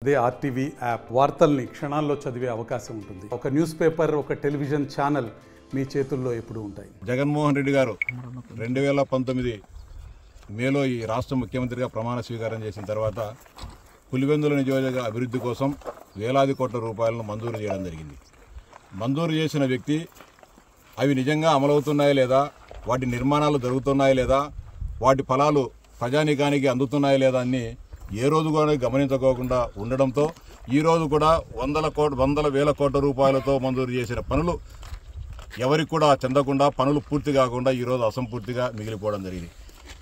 అదే RTV app వార్తల్ని క్షణాల్లో చదివే అవకాశం ఉంటుంది. ఒక న్యూస్ పేపర్, ఒక టెలివిజన్ ఛానల్ మీ చేతుల్లో ఎప్పుడూ ఉంటాయి. జగన్మోహన్ రెడ్డి గారు 2019 మేలో ఈ రాష్ట్ర ముఖ్యమంత్రిగా ప్రమాణ స్వీకారం చేసిన తర్వాత పులివెందుల నియోజకవర్గ అభివృద్ధి కోసం వేలాది కోట్ల రూపాయలను మంజూరు చేయడం జరిగింది. మంజూరు చేసిన వ్యక్తి అవి నిజంగా అమలవుతున్నాయా లేదా, వాటి నిర్మాణాలు జరుగుతున్నాయా లేదా, వాటి ఫలాలు ప్రజానీకానికి అందుతున్నాయా లేదా అని ఏ రోజు కూడా గమనించుకోకుండా ఉండడంతో ఈరోజు కూడా వందల వేల కోట్ల రూపాయలతో మంజూరు చేసిన పనులు ఎవరికి కూడా చెందకుండా, పనులు పూర్తి కాకుండా ఈరోజు అసంపూర్తిగా మిగిలిపోవడం జరిగింది.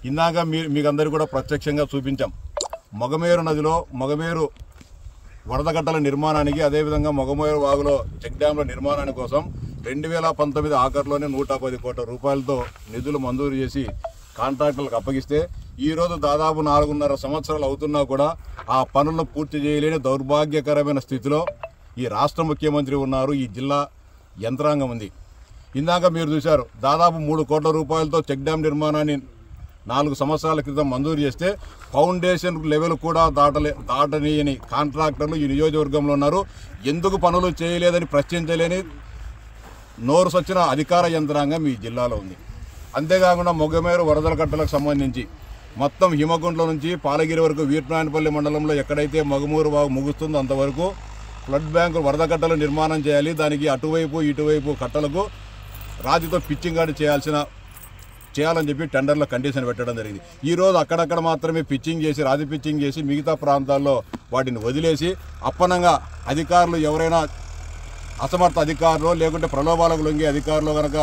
ఇందాక మీకందరికీ కూడా ప్రత్యక్షంగా చూపించాం. మొగమేరు నదిలో మొగమేరు వరదగట్టల నిర్మాణానికి, అదేవిధంగా మొగమేరు వాగులో చెక్ డ్యాంల నిర్మాణాని కోసం 2019 ఆఖరులోనే 110 కోట్ల రూపాయలతో నిధులు మంజూరు చేసి కాంట్రాక్టర్లకు అప్పగిస్తే ఈరోజు దాదాపు 4.5 సంవత్సరాలు అవుతున్నా కూడా ఆ పనులను పూర్తి చేయలేని దౌర్భాగ్యకరమైన స్థితిలో ఈ రాష్ట్ర ముఖ్యమంత్రి ఉన్నారు, ఈ జిల్లా యంత్రాంగం ఉంది. ఇందాక మీరు చూశారు, దాదాపు 3 కోట్ల రూపాయలతో చెక్ డ్యామ్ నిర్మాణాన్ని 4 సంవత్సరాల క్రితం మంజూరు చేస్తే ఫౌండేషన్ లెవెల్ కూడా దాటనీయని కాంట్రాక్టర్లు ఈ నియోజకవర్గంలో ఉన్నారు. ఎందుకు పనులు చేయలేదని ప్రశ్నించలేని నోరు సొచ్చిన అధికార యంత్రాంగం ఈ జిల్లాలో ఉంది. అంతేకాకుండా మొగమేరు వరదల కట్టలకు సంబంధించి మొత్తం హిమగుండ్ల నుంచి పాలగిరి వరకు వీర్నాయనపల్లి మండలంలో ఎక్కడైతే మొగమూరు వాగు ముగుస్తుందో అంతవరకు ఫ్లడ్ బ్యాంకు వరద కట్టలు నిర్మాణం చేయాలి. దానికి అటువైపు ఇటువైపు కట్టలకు రాతితో పిచ్చింగ్ గార్డ్ చేయాలని చెప్పి టెండర్లో కండిషన్ పెట్టడం జరిగింది. ఈరోజు అక్కడక్కడ మాత్రమే పిచ్చింగ్ చేసి, రాతి పిచ్చింగ్ చేసి మిగతా ప్రాంతాల్లో వాటిని వదిలేసి అప్పనంగా అధికారులు ఎవరైనా అసమర్థ అధికారులు లేకుంటే ప్రలోభాలకు లొంగే అధికారులు కనుక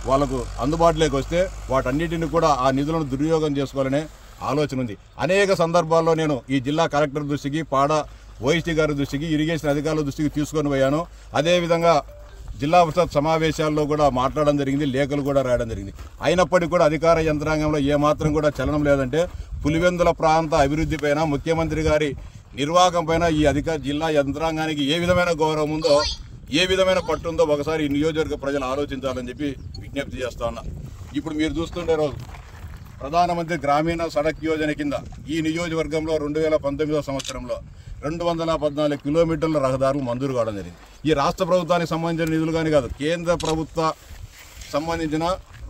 వాళ్ళకు అందుబాటులోకి వస్తే వాటన్నిటిని కూడా ఆ నిధులను దుర్వినియోగం చేసుకోవాలనే ఆలోచన ఉంది. అనేక సందర్భాల్లో నేను ఈ జిల్లా కలెక్టర్ దృష్టికి, పాడ ఓఎస్టీ గారి దృష్టికి, ఇరిగేషన్ అధికారుల దృష్టికి తీసుకొని పోయాను. అదేవిధంగా జిల్లా పరిషత్ సమావేశాల్లో కూడా మాట్లాడడం జరిగింది, లేఖలు కూడా రాయడం జరిగింది. అయినప్పటికీ కూడా అధికార యంత్రాంగంలో ఏమాత్రం కూడా చలనం లేదంటే పులివెందుల ప్రాంత అభివృద్ధి పైన, ముఖ్యమంత్రి గారి నిర్వాహకం పైన ఈ జిల్లా యంత్రాంగానికి ఏ విధమైన గౌరవం ఉందో, ఏ విధమైన పట్టుందో ఒకసారి ఈ నియోజకవర్గ ప్రజలు ఆలోచించాలని చెప్పి విజ్ఞప్తి చేస్తా ఉన్నా. ఇప్పుడు మీరు చూస్తుండే రోజు ప్రధానమంత్రి గ్రామీణ సడక్ యోజన కింద ఈ నియోజకవర్గంలో 2019 సంవత్సరంలో 214 కిలోమీటర్ల రహదారులు మంజూరు కావడం జరిగింది. ఈ రాష్ట్ర ప్రభుత్వానికి సంబంధించిన నిధులు కానీ కాదు, కేంద్ర ప్రభుత్వ సంబంధించిన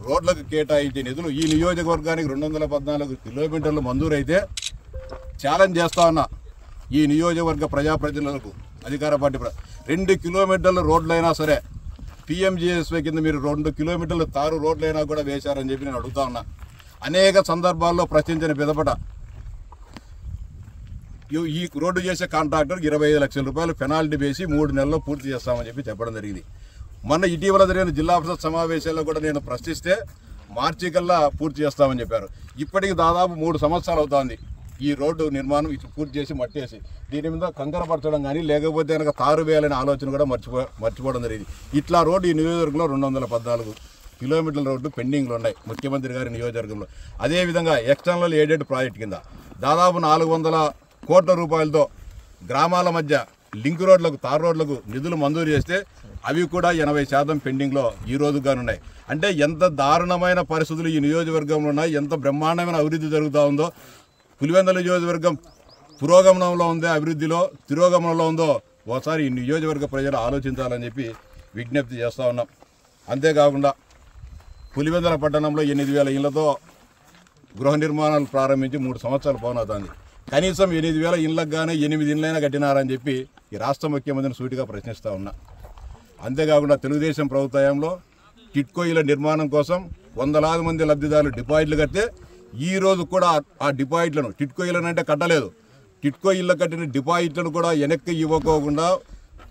రోడ్లకు కేటాయించే నిధులు ఈ నియోజకవర్గానికి 214 కిలోమీటర్లు మంజూరు అయితే ఛాలెంజ్ చేస్తా ఉన్నా ఈ నియోజకవర్గ ప్రజాప్రతినిధులకు, అధికార పార్టీ 2 కిలోమీటర్ల రోడ్లైనా సరే PMGSY కింద మీరు 2 కిలోమీటర్ల తారు రోడ్లైనా కూడా వేశారని చెప్పి నేను అడుగుతా ఉన్నా. అనేక సందర్భాల్లో ప్రశ్నించిన పిదపట ఈ రోడ్డు చేసే కాంట్రాక్టర్ 25 లక్షల రూపాయలు పెనాల్టీ వేసి 3 నెలల్లో పూర్తి చేస్తామని చెప్పి చెప్పడం జరిగింది. మొన్న ఇటీవల జరిగిన జిల్లా పరిషత్ సమావేశాల్లో కూడా నేను ప్రశ్నిస్తే మార్చి కల్లా పూర్తి చేస్తామని చెప్పారు. ఇప్పటికి దాదాపు 3 సంవత్సరాలు అవుతుంది ఈ రోడ్డు నిర్మాణం పూర్తి చేసి మట్టేసి దీని మీద కంకరపరచడం కానీ లేకపోతే కనుక తారు వేయాలనే ఆలోచన కూడా మర్చిపోవడం జరిగింది. ఇట్లా రోడ్డు ఈ నియోజకవర్గంలో 214 కిలోమీటర్ల రోడ్డు పెండింగ్లు ఉన్నాయి ముఖ్యమంత్రి గారి నియోజకవర్గంలో. అదేవిధంగా ఎక్స్టర్నల్ ఎయిడెడ్ ప్రాజెక్ట్ కింద దాదాపు 400 కోట్ల రూపాయలతో గ్రామాల మధ్య లింక్ రోడ్లకు, తార్ రోడ్లకు నిధులు మంజూరు చేస్తే అవి కూడా 80% పెండింగ్లో ఈ రోజుగానున్నాయి. అంటే ఎంత దారుణమైన పరిస్థితులు ఈ నియోజకవర్గంలో ఉన్నాయి, ఎంత బ్రహ్మాండమైన అభివృద్ధి జరుగుతూ ఉందో. పులివెందుల నియోజకవర్గం పురోగమనంలో ఉందో, అభివృద్ధిలో తిరోగమనంలో ఉందో ఒకసారి ఈ నియోజకవర్గ ప్రజలు ఆలోచించాలని చెప్పి విజ్ఞప్తి చేస్తూ ఉన్నాం. అంతేకాకుండా పులివెందుల పట్టణంలో 8,000 ఇళ్లతో గృహ నిర్మాణాలు ప్రారంభించి 3 సంవత్సరాలు పౌనవుతుంది. కనీసం 8,000 ఇళ్లకు కానీ 8 ఇళ్ళైనా కట్టినారని చెప్పి ఈ రాష్ట్ర ముఖ్యమంత్రిని సూటిగా ప్రశ్నిస్తూ ఉన్నా. అంతేకాకుండా తెలుగుదేశం ప్రభుత్వంలో టిట్కో ఇళ్ల నిర్మాణం కోసం వందలాది మంది లబ్ధిదారులు డిపాజిట్లు కడితే ఈ రోజు కూడా ఆ డిపాజిట్లను, టిట్కో ఇళ్లను అంటే కట్టలేదు, టిట్కో ఇళ్ళ కట్టిన డిపాజిట్లను కూడా వెనక్కి ఇవ్వకోకుండా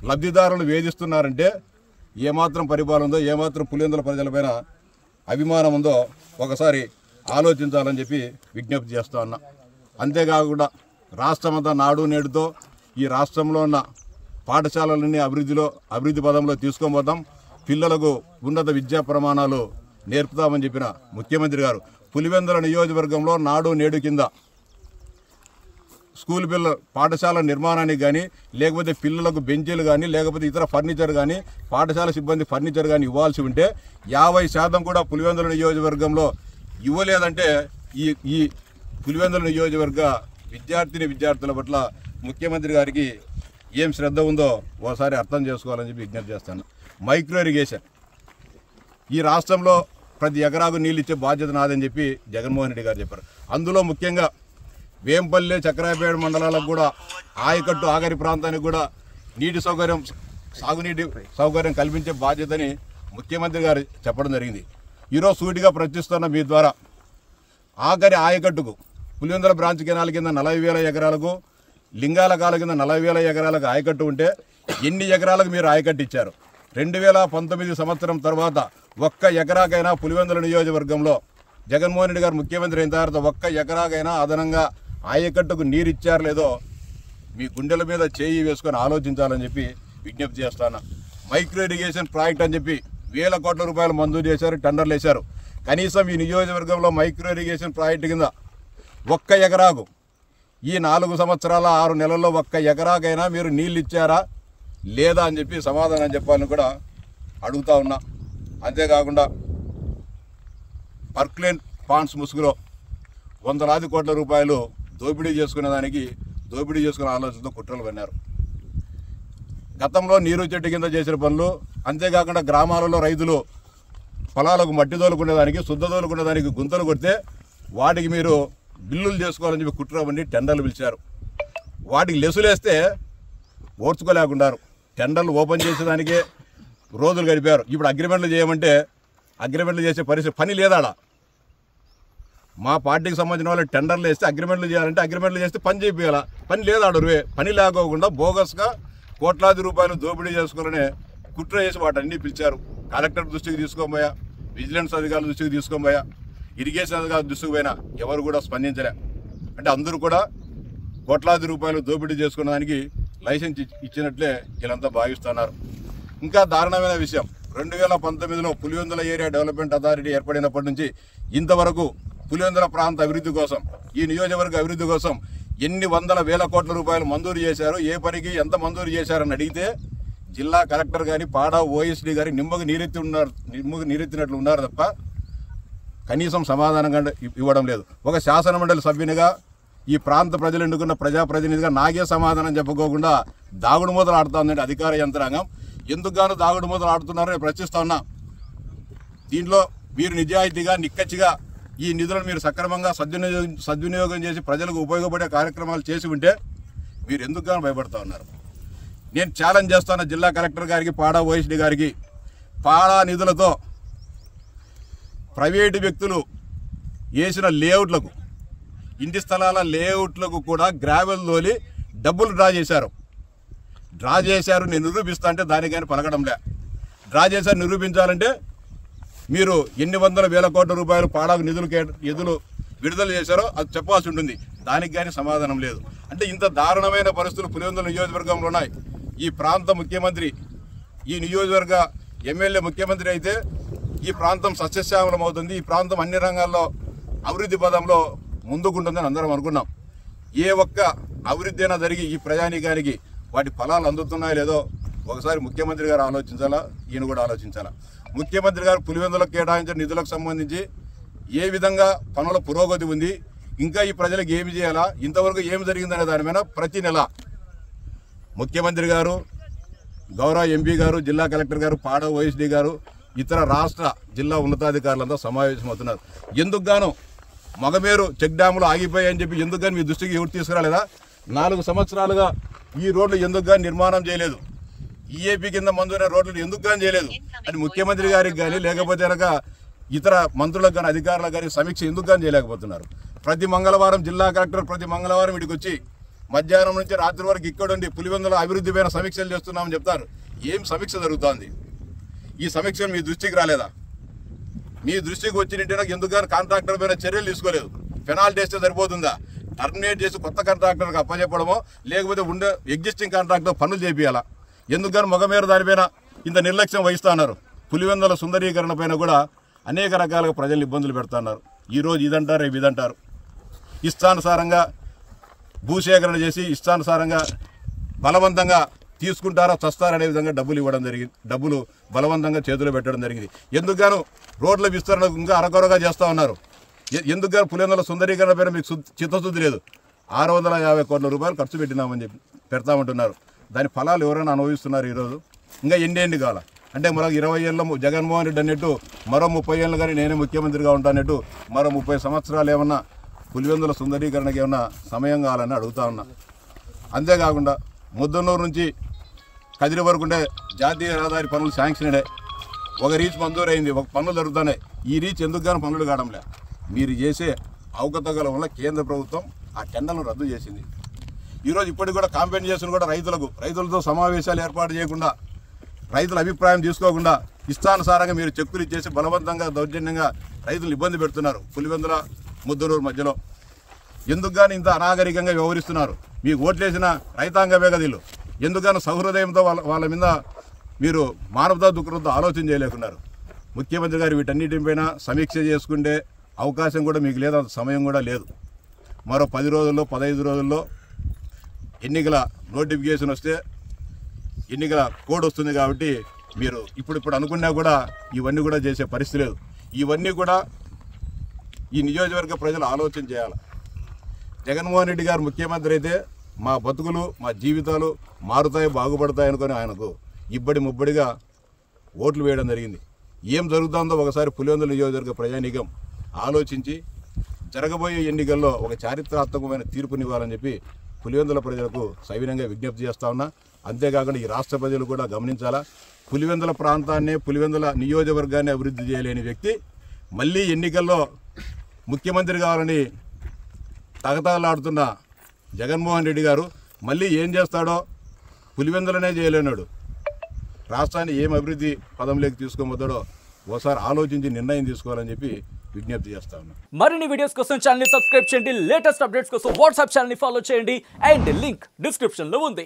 లబ్ధిదారులను వేధిస్తున్నారంటే ఏమాత్రం పరిపాలన ఉందో, ఏమాత్రం పులివెందుల ప్రజలపైన అభిమానం ఉందో ఒకసారి ఆలోచించాలని చెప్పి విజ్ఞప్తి చేస్తూ ఉన్నా. అంతేకాకుండా రాష్ట్రమంతా నాడు నేడుతో ఈ రాష్ట్రంలో ఉన్న పాఠశాలలన్నీ అభివృద్ధి పదంలో తీసుకొని పోతాం, పిల్లలకు ఉన్నత విద్యా ప్రమాణాలు నేర్పుతామని చెప్పిన ముఖ్యమంత్రి గారు పులివెందుల నియోజకవర్గంలో నాడు నేడు కింద స్కూల్ పాఠశాల నిర్మాణానికి కానీ, లేకపోతే పిల్లలకు బెంచీలు కానీ, లేకపోతే ఇతర ఫర్నిచర్ కానీ, పాఠశాల సిబ్బంది ఫర్నిచర్ కానీ ఇవ్వాల్సి ఉంటే 50% కూడా పులివెందుల నియోజకవర్గంలో ఇవ్వలేదంటే ఈ పులివెందుల నియోజకవర్గ విద్యార్థుల పట్ల ముఖ్యమంత్రి గారికి ఏం శ్రద్ధ ఉందో ఓసారి అర్థం చేసుకోవాలని చెప్పి విజ్ఞప్తి చేస్తాను. మైక్రో ఇరిగేషన్ ఈ రాష్ట్రంలో ప్రతి ఎకరాకు నీళ్ళు ఇచ్చే బాధ్యత నాదని చెప్పి జగన్మోహన్ రెడ్డి గారు చెప్పారు. అందులో ముఖ్యంగా వేంపల్లి, చక్రాయపేట మండలాలకు కూడా ఆయకట్టు ఆఖరి ప్రాంతానికి కూడా నీటి సౌకర్యం, సాగునీటి సౌకర్యం కల్పించే బాధ్యతని ముఖ్యమంత్రి గారు చెప్పడం జరిగింది. ఈరోజు సూటిగా ప్రశ్నిస్తున్న మీ ద్వారా ఆఖరి ఆయకట్టుకు పులివెందుల బ్రాంచ్ కెనాల్ కింద 40,000 ఎకరాలకు, లింగాల కాల కింద 40,000 ఎకరాలకు ఆయకట్టు ఉంటే ఎన్ని ఎకరాలకు మీరు ఆయకట్టు ఇచ్చారు? 2019 సంవత్సరం తర్వాత ఒక్క ఎకరాకైనా పులివెందుల నియోజకవర్గంలో జగన్మోహన్ రెడ్డి గారు ముఖ్యమంత్రి అయిన తర్వాత ఒక్క ఎకరాకైనా అదనంగా ఆయకట్టుకు నీరు ఇచ్చారు లేదో మీ గుండెల మీద చేయి వేసుకొని ఆలోచించాలని చెప్పి విజ్ఞప్తి చేస్తాను. మైక్రో ఇరిగేషన్ ప్రాజెక్ట్ అని చెప్పి 1,000 కోట్ల రూపాయలు మంజూరు చేశారు, టెండర్లు వేశారు. కనీసం ఈ నియోజకవర్గంలో మైక్రో ఇరిగేషన్ ప్రాజెక్టు కింద ఒక్క ఎకరాకు ఈ 4 సంవత్సరాల 6 నెలల్లో ఒక్క ఎకరాకైనా మీరు నీళ్ళు ఇచ్చారా లేదా అని చెప్పి సమాధానం చెప్పాలని కూడా అడుగుతా ఉన్నా. అంతేకాకుండా పర్క్లేన్ పాండ్స్ ముసుగులో 100 కోట్ల రూపాయలు దోపిడీ చేసుకునే ఆలోచనతో కుట్రలు పన్నారు. గతంలో నీరు చెట్టు కింద చేసిన పనులు, అంతేకాకుండా గ్రామాలలో రైతులు పొలాలకు మట్టి తోలుకునేదానికి, శుద్ధ తోలుకునేదానికి గుంతలు కొడితే వాటికి మీరు బిల్లులు చేసుకోవాలని చెప్పి కుట్ర పండి టెండర్లు పిలిచారు. వాటికి లెసులేస్తే ఓర్చుకోలేకున్నారు. టెండర్లు ఓపెన్ చేసేదానికే రోజులు గడిపారు. ఇప్పుడు అగ్రిమెంట్లు చేయమంటే అగ్రిమెంట్లు చేసే పరిస్థితి, పని లేదాడా? మా పార్టీకి సంబంధించిన వాళ్ళు టెండర్లు వేస్తే అగ్రిమెంట్లు చేయాలంటే అగ్రిమెంట్లు చేస్తే పని చేయాలా? పని లేదాడు. పని లేకోకుండా బోగస్గా కోట్లాది రూపాయలు దోపిడీ చేసుకోవాలనే కుట్ర చేసి వాటన్నీ పిలిచారు. కలెక్టర్ దృష్టికి తీసుకోబోయా, విజిలెన్స్ అధికారుల దృష్టికి తీసుకోబోయా, ఇరిగేషన్ అధికారుల దృష్టికి పోయినా ఎవరు కూడా స్పందించలే. అంటే అందరూ కూడా కోట్లాది రూపాయలు దోపిడీ చేసుకున్న దానికి లైసెన్స్ ఇచ్చినట్లే వీళ్ళంతా భావిస్తున్నారు. ఇంకా దారుణమైన విషయం, 2019లో పులివెందుల ఏరియా డెవలప్మెంట్ అథారిటీ ఏర్పడినప్పటి నుంచి ఇంతవరకు పులివెందుల ప్రాంత అభివృద్ధి కోసం, ఈ నియోజకవర్గ అభివృద్ధి కోసం ఎన్ని వందల వేల కోట్ల రూపాయలు మంజూరు చేశారు, ఏ పనికి ఎంత మంజూరు చేశారని అడిగితే జిల్లా కలెక్టర్ కానీ పాడా ఓఎస్డీ గారి నిమ్మకు నీరెత్తినట్లు ఉన్నారు తప్ప కనీసం సమాధానంగా ఇవ్వడం లేదు. ఒక శాసనమండలి సభ్యునిగా, ఈ ప్రాంత ప్రజలు ఎన్నుకున్న ప్రజాప్రతినిధిగా నాకే సమాధానం చెప్పుకోకుండా దాగుడు మూతలు ఆడుతుందంటే అధికార యంత్రాంగం ఎందుకు గాను దాగుడు మూతలు ఆడుతున్నారో నేను ప్రశ్నిస్తా ఉన్నా. దీంట్లో మీరు నిజాయితీగా, నిక్కచ్చిగా ఈ నిధులను మీరు సక్రమంగా సద్వినియోగం చేసి ప్రజలకు ఉపయోగపడే కార్యక్రమాలు చేసి ఉంటే మీరు ఎందుకు గాను భయపడతా ఉన్నారు? నేను ఛాలెంజ్ చేస్తాను జిల్లా కలెక్టర్ గారికి, పాడా ఓఎస్డీ గారికి. పాడా నిధులతో ప్రైవేటు వ్యక్తులు వేసిన లేఅవుట్లకు, ఇంటి స్థలాల లేఅవుట్లకు కూడా గ్రావెల్ తోలి డబ్బులు డ్రా చేశారు. నేను నిరూపిస్తా అంటే దానికైనా పలకడంలే. డ్రా చేశారు నిరూపించాలంటే మీరు ఎన్ని వందల వేల కోట్ల రూపాయలు పాడాకు నిధులు విడుదల చేశారో అది చెప్పాల్సి ఉంటుంది. దానికి కానీ సమాధానం లేదు. అంటే ఇంత దారుణమైన పరిస్థితులు పులివెందుల నియోజకవర్గంలో ఉన్నాయి. ఈ ప్రాంత ముఖ్యమంత్రి, ఈ నియోజకవర్గ ఎమ్మెల్యే ముఖ్యమంత్రి అయితే ఈ ప్రాంతం సస్యశ్యామలం అవుతుంది, ఈ ప్రాంతం అన్ని రంగాల్లో అభివృద్ధి పదంలో ముందుకుంటుందని అందరం అనుకున్నాం. ఏ ఒక్క అభివృద్ధి అయినా జరిగి ఈ ప్రజానీకానికి వాటి ఫలాలు అందుతున్నాయో లేదో ఒకసారి ముఖ్యమంత్రి గారు ఆలోచించాలా, ఈయన కూడా ఆలోచించాలా. ముఖ్యమంత్రి గారు పులివెందులకు కేటాయించిన నిధులకు సంబంధించి ఏ విధంగా పనుల పురోగతి ఉంది, ఇంకా ఈ ప్రజలకు ఏమి చేయాలా, ఇంతవరకు ఏమి జరిగిందనే దాని మీద ప్రతి నెల ముఖ్యమంత్రి గారు, గౌరవ ఎంపీ గారు, జిల్లా కలెక్టర్ గారు, పాడా ఓఎస్డీ గారు, ఇతర రాష్ట్ర జిల్లా ఉన్నతాధికారులంతా సమావేశమవుతున్నారు. ఎందుకు గాను మగమేరు చెక్ డ్యాములు ఆగిపోయాయని చెప్పి ఎందుకు కానీ మీ దృష్టికి ఎవరు తీసుకురాలేదా? 4 సంవత్సరాలుగా ఈ రోడ్లు ఎందుకు కానీ నిర్మాణం చేయలేదు, ఈఏపీ కింద మంజూరైన రోడ్లు ఎందుకు కానీ చేయలేదు అని ముఖ్యమంత్రి గారికి కానీ లేకపోతే కనుక ఇతర మంత్రులకు కానీ అధికారులకు కానీ సమీక్ష ఎందుకు కానీ చేయలేకపోతున్నారు? ప్రతి మంగళవారం జిల్లా కలెక్టర్ ప్రతి మంగళవారం ఇక్కడికి వచ్చి మధ్యాహ్నం నుంచి రాత్రి వరకు ఇక్కడుండి పులివెందుల అభివృద్ధి పైన సమీక్షలు చేస్తున్నామని చెప్తారు. ఏం సమీక్ష జరుగుతోంది? ఈ సమీక్ష మీ దృష్టికి రాలేదా? మీ దృష్టికి వచ్చినట్టు ఎందుకు కానీ కాంట్రాక్టర్ పైన చర్యలు తీసుకోలేదు. పెనాల్టీ వేస్తే సరిపోతుందా? టర్మినేట్ చేసి కొత్త కాంట్రాక్టర్కి అప్పచెప్పడమో లేకపోతే ఉండే ఎగ్జిస్టింగ్ కాంట్రాక్టర్ పనులు చేపియాలా? ఎందుకు కానీ మగమేర దానిపైన ఇంత నిర్లక్ష్యం వహిస్తున్నారు? పులివెందుల సుందరీకరణ పైన కూడా అనేక రకాలుగా ప్రజలు ఇబ్బందులు పెడుతున్నారు. ఈరోజు ఇదంటారు, రేపు ఇదంటారు. ఇష్టానుసారంగా భూసేకరణ చేసి ఇష్టానుసారంగా బలవంతంగా తీసుకుంటారా చస్తారనే విధంగా డబ్బులు ఇవ్వడం జరిగింది, డబ్బులు బలవంతంగా చేతులు పెట్టడం జరిగింది. ఎందుకుగాను రోడ్ల విస్తరణకు ఇంకా అరకొరగా చేస్తూ ఉన్నారు. ఎందుకుగాను పులివెందుల సుందరీకరణ పైన మీకు చిత్తశుద్ధి లేదు. 650 కోట్ల రూపాయలు ఖర్చు పెట్టినామని చెప్పి పెడతామంటున్నారు. దాని ఫలాలు ఎవరైనా అనుభవిస్తున్నారు ఈరోజు. ఇంకా ఎన్ని కాల అంటే మరో 20 ఏళ్ళ జగన్మోహన్ రెడ్డి అన్నట్టు మరో 30 ఏళ్ళు కానీ నేనే ముఖ్యమంత్రిగా ఉంటానట్టు మరో 30 సంవత్సరాలు ఏమన్నా పులివెందుల సుందరీకరణకి ఏమన్నా సమయం కావాలని అడుగుతా ఉన్నా. అంతేకాకుండా ముద్దనూరు నుంచి కదిరి వరకు ఉండే జాతీయ రహదారి పనులు శాంక్షన్ అయ్యాయి. ఒక రీచ్ మంజూరైంది, ఒక పనులు జరుగుతున్నాయి. ఈ రీచ్ ఎందుకు కానీ పనులు కావడంలే. మీరు చేసే అవకతవకల వల్ల కేంద్ర ప్రభుత్వం ఆ టెండర్లను రద్దు చేసింది. ఈరోజు ఇప్పటికి కూడా కాంపెన్సేషన్ కూడా రైతులతో సమావేశాలు ఏర్పాటు చేయకుండా, రైతుల అభిప్రాయం తీసుకోకుండా ఇష్టానుసారంగా మీరు చెక్కులు ఇచ్చేసి బలవంతంగా దౌర్జన్యంగా రైతులు ఇబ్బంది పెడుతున్నారు. పులివెందుల ముద్దనూరు మధ్యలో ఎందుకు కానీ ఇంత అనాగరికంగా వ్యవహరిస్తున్నారు? మీకు ఓట్లేసిన రైతాంగమే కదా వీళ్ళు. ఎందుకని సహృదయంతో వాళ్ళ మీద మీరు మానవతా దృక్పథంతో ఆలోచన చేయలేకున్నారు. ముఖ్యమంత్రి గారు వీటన్నిటిపైన సమీక్ష చేసుకుంటే అవకాశం కూడా మీకు లేదు, అంత సమయం కూడా లేదు. మరో 10 రోజుల్లో 15 రోజుల్లో ఎన్నికల నోటిఫికేషన్ వస్తే ఎన్నికల కోడ్ వస్తుంది. కాబట్టి మీరు ఇప్పుడు అనుకున్నా కూడా ఇవన్నీ కూడా చేసే పరిస్థితి లేదు. ఇవన్నీ కూడా ఈ నియోజకవర్గ ప్రజలు ఆలోచన చేయాలి. జగన్మోహన్ రెడ్డి గారు ముఖ్యమంత్రి అయితే మా బతుకులు మా జీవితాలు మారుతాయి, బాగుపడతాయి అనుకొని ఆయనకు ముబ్బడిగా ఓట్లు వేయడం జరిగింది. ఏం జరుగుతుందో ఒకసారి పులివెందుల నియోజకవర్గ ప్రజానీకం ఆలోచించి జరగబోయే ఎన్నికల్లో ఒక చారిత్రాత్మకమైన తీర్పునివ్వాలని చెప్పి పులివెందుల ప్రజలకు సవినంగా విజ్ఞప్తి చేస్తా ఉన్నా. అంతేకాకుండా ఈ రాష్ట్ర ప్రజలు కూడా గమనించాలా, పులివెందుల ప్రాంతాన్ని పులివెందుల నియోజకవర్గాన్ని అభివృద్ధి చేయలేని వ్యక్తి మళ్ళీ ఎన్నికల్లో ముఖ్యమంత్రి కావాలని తగతగలాడుతున్న జగన్మోహన్ రెడ్డి గారు మళ్ళీ ఏం చేస్తాడో పులివెందులనే చేయలేనాడు. రాష్ట్రాన్ని ఏం అభివృద్ధి పదంలోకి తీసుకోబోతాడో ఓసారి ఆలోచించి నిర్ణయం తీసుకోవాలని చెప్పి విజ్ఞప్తి చేస్తా ఉన్నాం. మరిన్ని వీడియోస్ కోసం ఛానల్ ని సబ్స్క్రైబ్ చేయండి, లేటెస్ట్ అప్డేట్స్ కోసం వాట్సాప్ ఛానల్ ని ఫాలో చేయండి అండ్ లింక్ డిస్క్రిప్షన్ లో ఉంది.